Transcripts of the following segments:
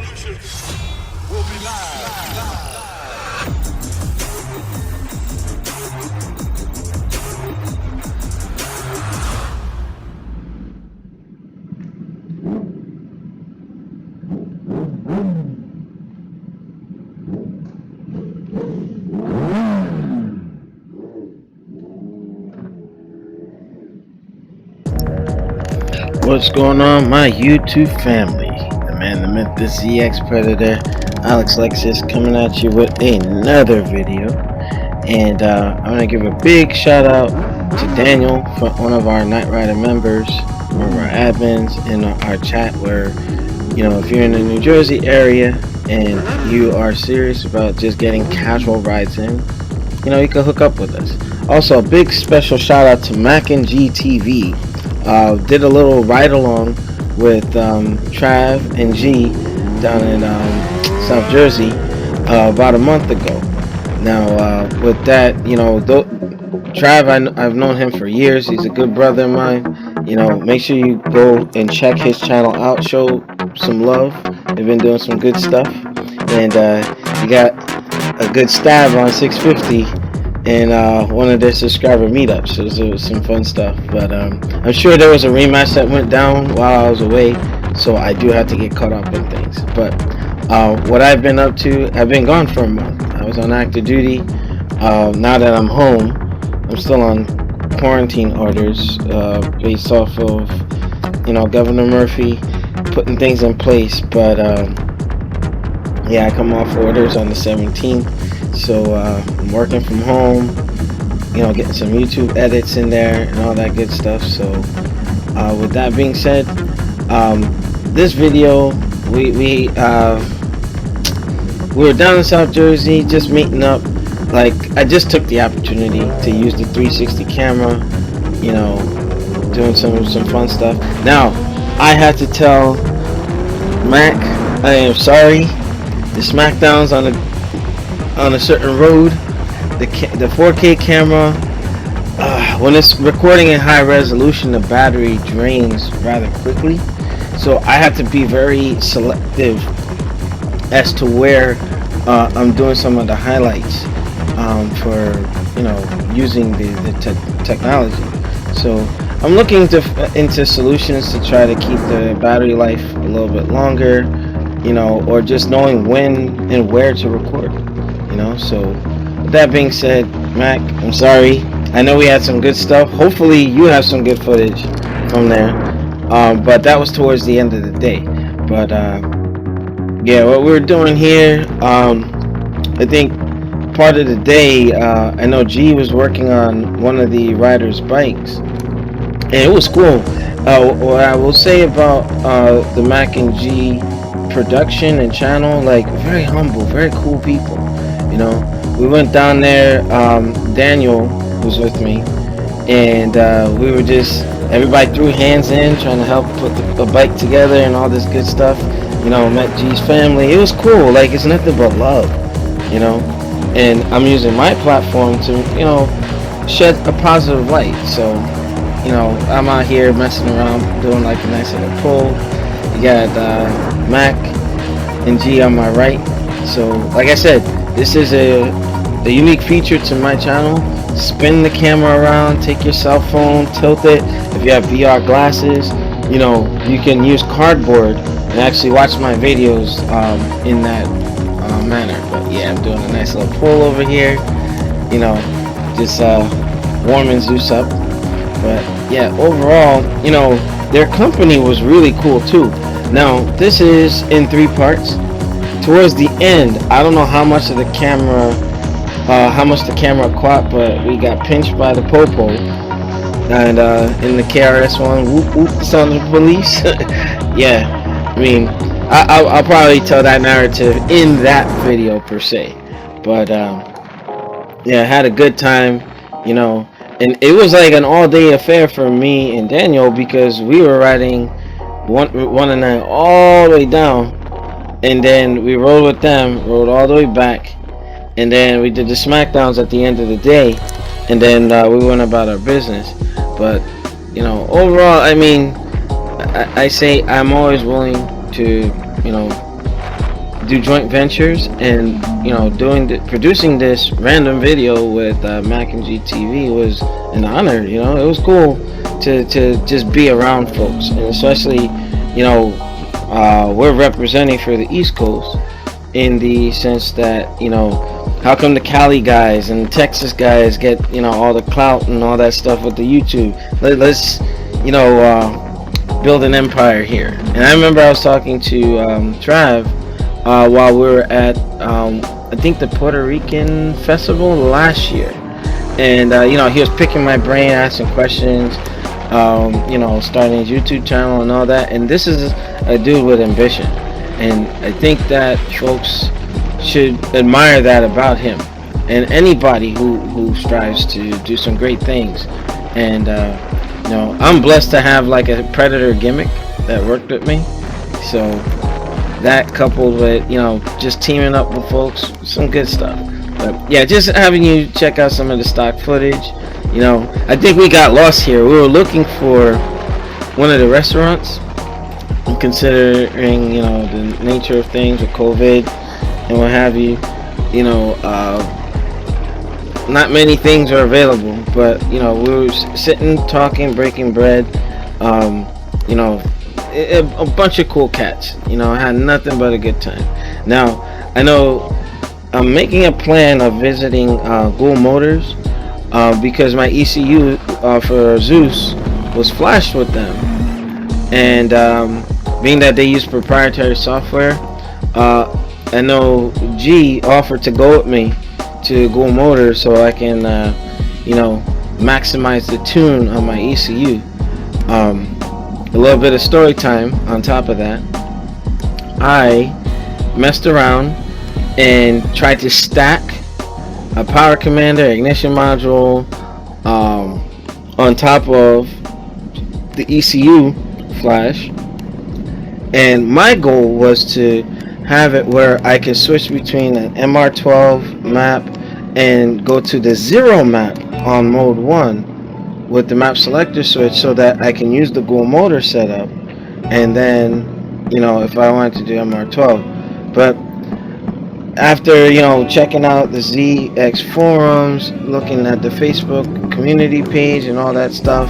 We'll be live. What's going on, my YouTube family? The man, the myth, the ZXpredator, Alex Lexus, coming at you with another video. And I'm gonna give a big shout out to Daniel, for one of our Night Rider members, one of our admins in our chat. Where, you know, if you're in the New Jersey area and you are serious about just getting casual rides in, you know, you can hook up with us. Also, a big special shout out to Mac and GtV. Did a little ride along with Trav and G down in South Jersey about a month ago. Now, with that, you know, Trav, I've known him for years. He's a good brother of mine. You know, make sure you go and check his channel out. Show some love. They've been doing some good stuff, and he got a good stab on 650. And one of their subscriber meetups. So it was some fun stuff. But I'm sure there was a rematch that went down while I was away, so I do have to get caught up in things. But what I've been up to, I've been gone for a month. I was on active duty. Now that I'm home, I'm still on quarantine orders based off of, you know, Governor Murphy putting things in place. But yeah, I come off orders on the 17th. So I'm working from home, you know, getting some YouTube edits in there and all that good stuff. So with that being said, this video, we were down in South Jersey just meeting up. Like, I just took the opportunity to use the 360 camera, you know, doing some fun stuff. Now, I had to tell Mac, I am sorry. The smackdowns on a certain road, the 4K camera, when it's recording in high resolution, the battery drains rather quickly. So I have to be very selective as to where I'm doing some of the highlights for, you know, using the technology. So I'm looking into solutions to try to keep the battery life a little bit longer, you know, or just knowing when and where to record. You know, so with that being said, Mac, I'm sorry. I know we had some good stuff. Hopefully you have some good footage from there. But that was towards the end of the day. But yeah, what we're doing here, I think part of the day, I know G was working on one of the riders' bikes, and it was cool. What I will say about the Mac and G production and channel, like, very humble, very cool people. You know, we went down there, Daniel was with me, and we were just, everybody threw hands in, trying to help put the bike together and all this good stuff. You know, met G's family. It was cool. Like, it's nothing but love, you know, and I'm using my platform to, you know, shed a positive light. So, you know, I'm out here messing around, doing like a nice little pull. You got Mac and G on my right. So, like I said, this is a unique feature to my channel. Spin the camera around, take your cell phone, tilt it. If you have VR glasses, you know, you can use cardboard and actually watch my videos in that manner. But yeah, I'm doing a nice little pull over here, you know, just warming Zeus up. But yeah, overall, you know, their company was really cool too. Now, this is in 3 parts. Towards the end, I don't know how much of the camera, caught, but we got pinched by the popo. And in the KRS one, whoop whoop, the sound of the police. Yeah, I mean, I'll probably tell that narrative in that video per se. But yeah, I had a good time, you know, and it was like an all-day affair for me and Daniel, because we were riding 109 all the way down. And then we rode with them, rode all the way back, and then we did the smackdowns at the end of the day, and then we went about our business. But, you know, overall, I mean, I say I'm always willing to, you know, do joint ventures, and producing this random video with Mac and GtV was an honor. It was cool to just be around folks, and especially we're representing for the East Coast in the sense that how come the Cali guys and the Texas guys get all the clout and all that stuff with the YouTube. Let's build an empire here. And I remember I was talking to Trav while we were at I think the Puerto Rican festival last year, and he was picking my brain, asking questions, starting his YouTube channel and all that. And this is a dude with ambition, and I think that folks should admire that about him, and anybody who strives to do some great things. And I'm blessed to have like a Predator gimmick that worked with me. So that coupled with just teaming up with folks, some good stuff. But yeah, just having you check out some of the stock footage. I think we got lost here. We were looking for one of the restaurants, considering the nature of things with COVID and what have you. Not many things are available, but we were sitting, talking, breaking bread. A bunch of cool cats. I had nothing but a good time. Now I know I'm making a plan of visiting Google Motors because my ECU for Zeus was flashed with them, and being that they use proprietary software, I know G offered to go with me to Google Motors so I can maximize the tune on my ECU. A little bit of story time on top of that. I messed around and tried to stack a power commander ignition module on top of the ECU flash, and my goal was to have it where I could switch between an MR12 map and go to the 0 map on mode 1 with the map selector switch, so that I can use the Google Motor setup, and then if I wanted to do MR12. But after checking out the ZX forums, looking at the Facebook community page and all that stuff,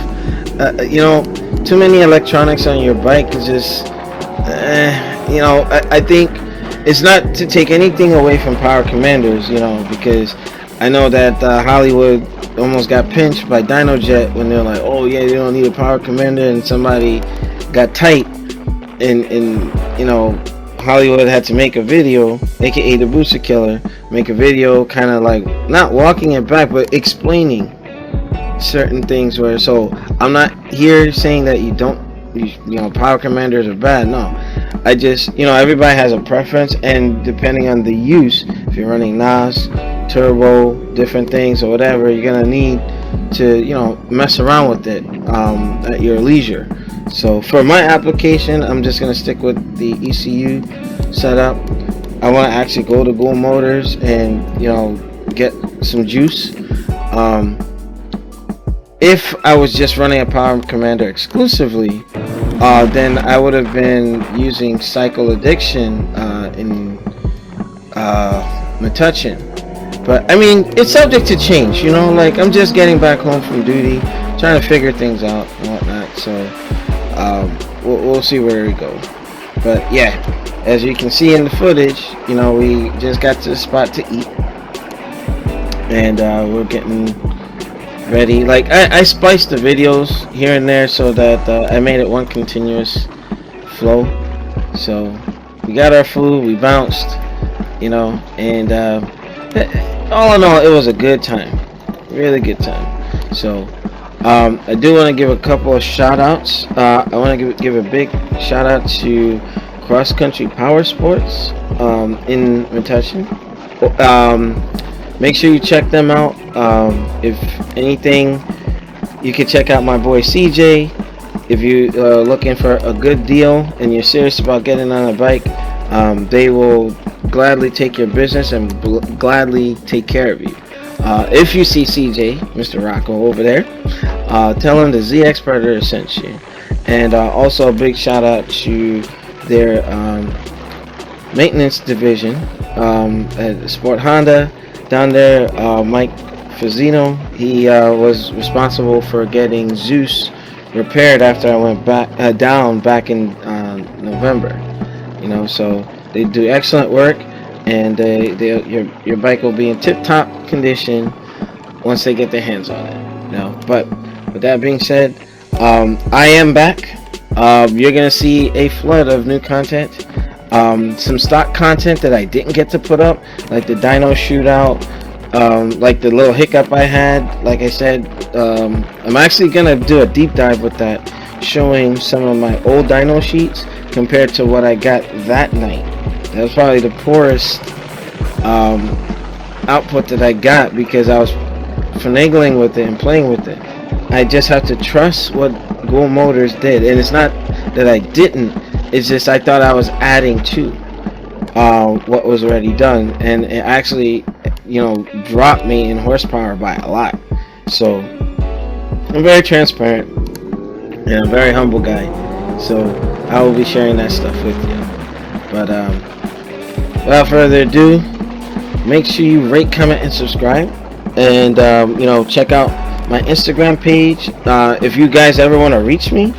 too many electronics on your bike is just I think it's not to take anything away from power commanders, because I know that Hollywood almost got pinched by DynoJet when they're like, oh yeah, you don't need a power commander, and somebody got tight, and Hollywood had to make a video, aka the Booster Killer, make a video kind of like not walking it back, but explaining certain things. So I'm not here saying that power commanders are bad. No, I just everybody has a preference, and depending on the use, if you're running NOS, turbo, different things or whatever, you're gonna need to mess around with it at your leisure. So for my application, I'm just gonna stick with the ECU setup. I want to actually go to Google Motors and get some juice. If I was just running a power commander exclusively, then I would have been using Cycle Addiction in Metuchen. But I mean, it's subject to change, like I'm just getting back home from duty, trying to figure things out and whatnot. So we'll see where we go. But yeah, as you can see in the footage, we just got to the spot to eat, and we're getting ready. Like I spliced the videos here and there so that I made it one continuous flow. So we got our food, we bounced, and all in all, it was a good time, really good time. So I do want to give a couple of shout outs. I want to give a big shout out to Cross Country Power Sports in Metuchen. Make sure you check them out. If anything, you can check out my boy CJ. If you're looking for a good deal and you're serious about getting on a bike, they will gladly take your business and gladly take care of you. If you see CJ, Mr. Rocco over there, tell him the ZXpredator sent you. And also a big shout out to their maintenance division at Sport Honda down there. Mike Fazzino, he was responsible for getting Zeus repaired after I went down back in November. So they do excellent work, and your bike will be in tip-top condition once they get their hands on it. But with that being said, I am back. You're gonna see a flood of new content. Some stock content that I didn't get to put up, like the dyno shootout, like the little hiccup I had. Like I said, I'm actually gonna do a deep dive with that, showing some of my old dyno sheets compared to what I got that night. That was probably the poorest output that I got, because I was finagling with it and playing with it. I just have to trust what Gold Motors did, and it's not that I didn't, it's just I thought I was adding to what was already done, and it actually dropped me in horsepower by a lot. So I'm very transparent and a very humble guy, so I will be sharing that stuff with you. But without further ado, make sure you rate, comment, and subscribe, and check out my Instagram page. If you guys ever want to reach me,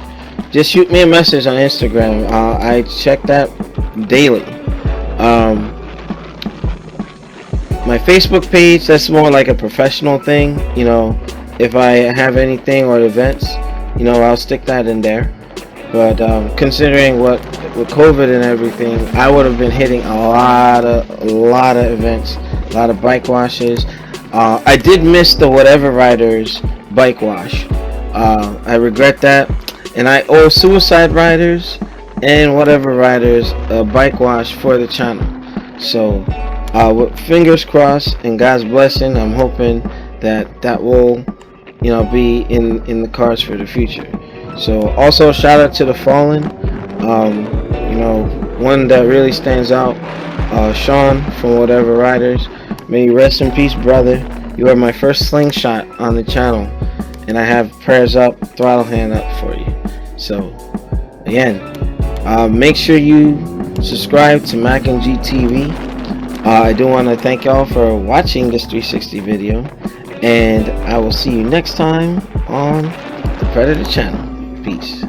just shoot me a message on Instagram. I check that daily. My Facebook page, that's more like a professional thing. If I have anything or events, I'll stick that in there. But considering what with COVID and everything, I would have been hitting a lot of events, a lot of bike washes. I did miss the Whatever Riders bike wash. I regret that, and I owe Suicide Riders and Whatever Riders a bike wash for the channel. So with fingers crossed and God's blessing, I'm hoping that will be in the cards for the future. So also shout out to the Fallen, one that really stands out, Sean from Whatever Riders. May you rest in peace, brother. You are my first slingshot on the channel, and I have prayers up, throttle hand up for you. So again, make sure you subscribe to Mac and GtV. I do want to thank y'all for watching this 360 video, and I will see you next time on the Predator channel. Peace.